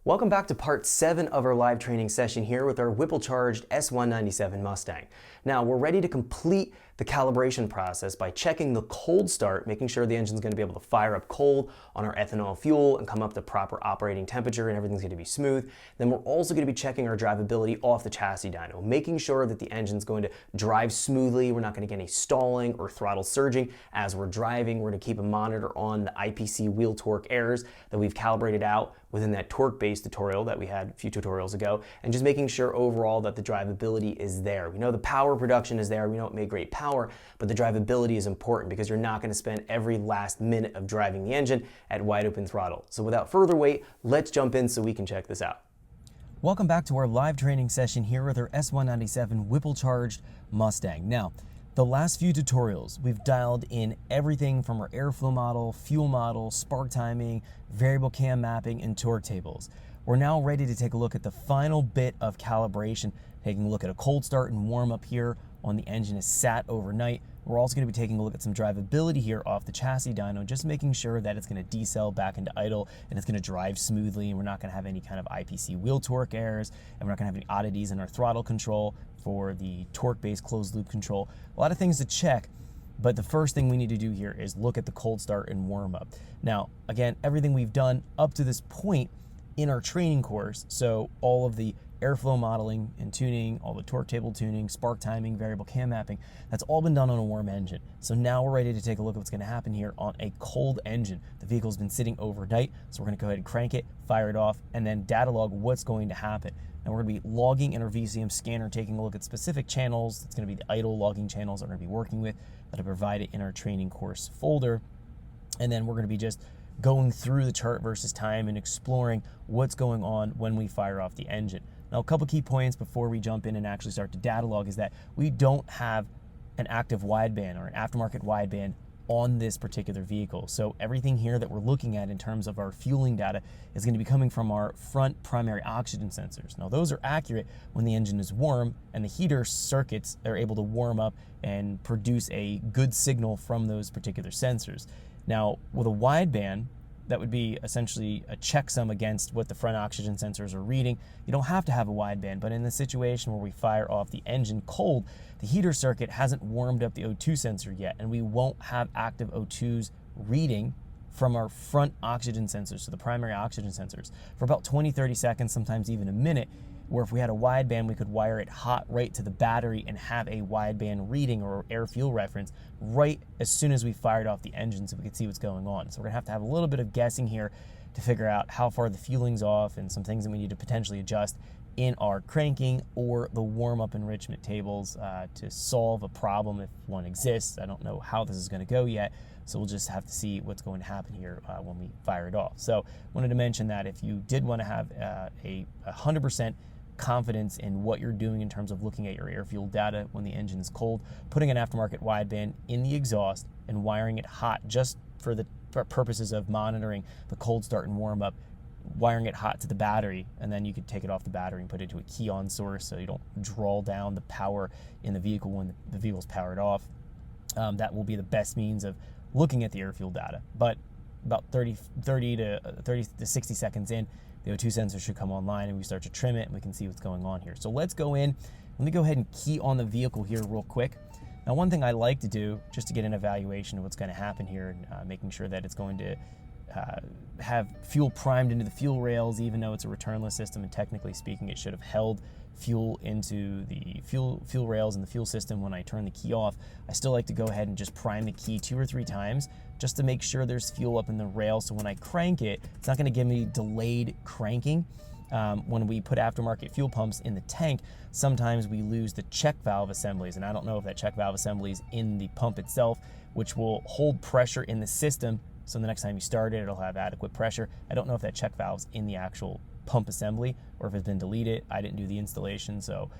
Welcome back to part 7 of our live training session here with our Whipple-charged S197 Mustang. Now we're ready to complete the calibration process by checking the cold start, making sure the engine's going to be able to fire up cold on our ethanol fuel and come up to proper operating temperature and everything's going to be smooth. Then we're also going to be checking our drivability off the chassis dyno, making sure that the engine's going to drive smoothly. We're not going to get any stalling or throttle surging as we're driving. We're going to keep a monitor on the IPC wheel torque errors that we've calibrated out within that torque-based tutorial that we had a few tutorials ago, and just making sure overall that the drivability is there. We know the power production is there, we know it made great power, but the drivability is important because you're not going to spend every last minute of driving the engine at wide open throttle. So without further wait, let's jump in so we can check this out. Welcome back to our live training session here with our S197 Whipple-charged Mustang. Now, the last few tutorials, we've dialed in everything from our airflow model, fuel model, spark timing, variable cam mapping, and torque tables. We're now ready to take a look at the final bit of calibration, taking a look at a cold start and warm up here on the engine is sat overnight. We're also going to be taking a look at some drivability here off the chassis dyno, just making sure that it's going to decel back into idle and it's going to drive smoothly, and we're not going to have any kind of IPC wheel torque errors, and we're not going to have any oddities in our throttle control for the torque-based closed loop control. A lot of things to check, but the first thing we need to do here is look at the cold start and warm up. Now, again, everything we've done up to this point in our training course, so all of the airflow modeling and tuning, all the torque table tuning, spark timing, variable cam mapping, that's all been done on a warm engine. So now we're ready to take a look at what's going to happen here on a cold engine. The vehicle's been sitting overnight, so we're going to go ahead and crank it, fire it off, and then data log what's going to happen. And we're going to be logging in our VCM scanner, taking a look at specific channels. It's going to be the idle logging channels that we're going to be working with that are provided in our training course folder. And then we're going to be just going through the chart versus time and exploring what's going on when we fire off the engine. Now, a couple key points before we jump in and actually start to data log is that we don't have an active wideband or an aftermarket wideband on this particular vehicle. So everything here that we're looking at in terms of our fueling data is going to be coming from our front primary oxygen sensors. Now, those are accurate when the engine is warm and the heater circuits are able to warm up and produce a good signal from those particular sensors. Now, with a wideband, that would be essentially a checksum against what the front oxygen sensors are reading. You don't have to have a wideband, but in the situation where we fire off the engine cold, the heater circuit hasn't warmed up the O2 sensor yet, and we won't have active O2s reading from our front oxygen sensors, so the primary oxygen sensors, for about 20-30 seconds, sometimes even a minute, where if we had a wideband, we could wire it hot right to the battery and have a wideband reading or air fuel reference right as soon as we fired off the engine so we could see what's going on. So we're gonna have a little bit of guessing here to figure out how far the fueling's off and some things that we need to potentially adjust in our cranking or the warm-up enrichment tables to solve a problem if one exists. I don't know how this is gonna go yet, so we'll just have to see what's going to happen here when we fire it off. So wanted to mention that if you did want to have a 100% confidence in what you're doing in terms of looking at your air fuel data when the engine is cold, putting an aftermarket wideband in the exhaust and wiring it hot just for the purposes of monitoring the cold start and warm up, wiring it hot to the battery, and then you could take it off the battery and put it into a key on source so you don't draw down the power in the vehicle when the vehicle's powered off. That will be the best means of looking at the air fuel data. But about 30 to 60 seconds in, the O2 sensor should come online and we start to trim it and we can see what's going on here. So let's go in. Let me go ahead and key on the vehicle here real quick. Now, one thing I like to do just to get an evaluation of what's going to happen here, making sure that it's going to have fuel primed into the fuel rails, even though it's a returnless system, and technically speaking, it should have held fuel into the fuel rails and the fuel system when I turn the key off. I still like to go ahead and just prime the key 2 or 3 times just to make sure there's fuel up in the rail, so when I crank it, it's not going to give me delayed cranking. When we put aftermarket fuel pumps in the tank, sometimes we lose the check valve assemblies, and I don't know if that check valve assembly is in the pump itself, which will hold pressure in the system, so the next time you start it, it'll have adequate pressure. I don't know if that check valve's in the actual pump assembly or if it's been deleted. I didn't do the installation, so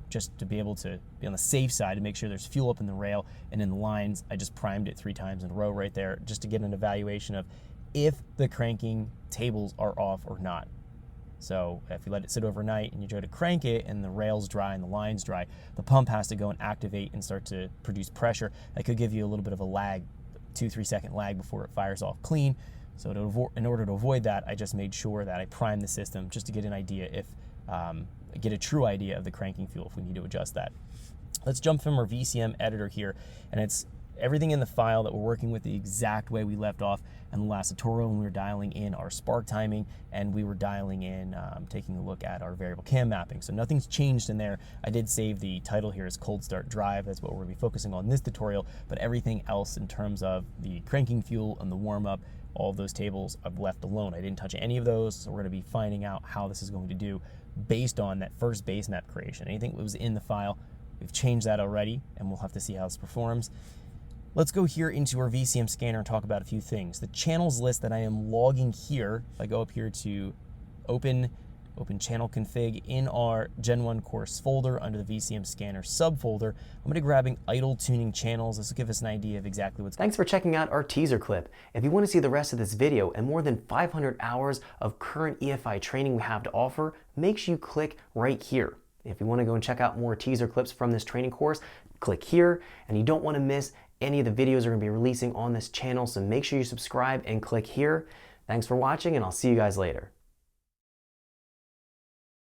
just to be able to be on the safe side to make sure there's fuel up in the rail and in the lines, I just primed it 3 times in a row right there just to get an evaluation of if the cranking tables are off or not. So if you let it sit overnight and you try to crank it and the rail's dry and the line's dry, the pump has to go and activate and start to produce pressure. That could give you a little bit of a lag, 2-3 second lag before it fires off clean. So in order to avoid that, I just made sure that I primed the system just to get an idea get a true idea of the cranking fuel if we need to adjust that. Let's jump from our VCM editor here, and it's everything in the file that we're working with the exact way we left off in the last tutorial when we were dialing in our spark timing and we were dialing in, taking a look at our variable cam mapping. So nothing's changed in there. I did save the title here as cold start drive. That's what we're gonna be focusing on in this tutorial, but everything else in terms of the cranking fuel and the warm up, all of those tables I've left alone. I didn't touch any of those, so we're gonna be finding out how this is going to do based on that first base map creation. Anything that was in the file, we've changed that already, and we'll have to see how this performs. Let's go here into our VCM scanner and talk about a few things. The channels list that I am logging here, if I go up here to open channel config in our Gen 1 course folder under the VCM scanner subfolder, I'm going to be grabbing idle tuning channels. This will give us an idea of exactly what's going on. Thanks for checking out our teaser clip. If you want to see the rest of this video and more than 500 hours of current EFI training we have to offer, make sure you click right here. If you want to go and check out more teaser clips from this training course, click here, and you don't want to miss any of the videos we're going to be releasing on this channel, so make sure you subscribe and click here. Thanks for watching, and I'll see you guys later.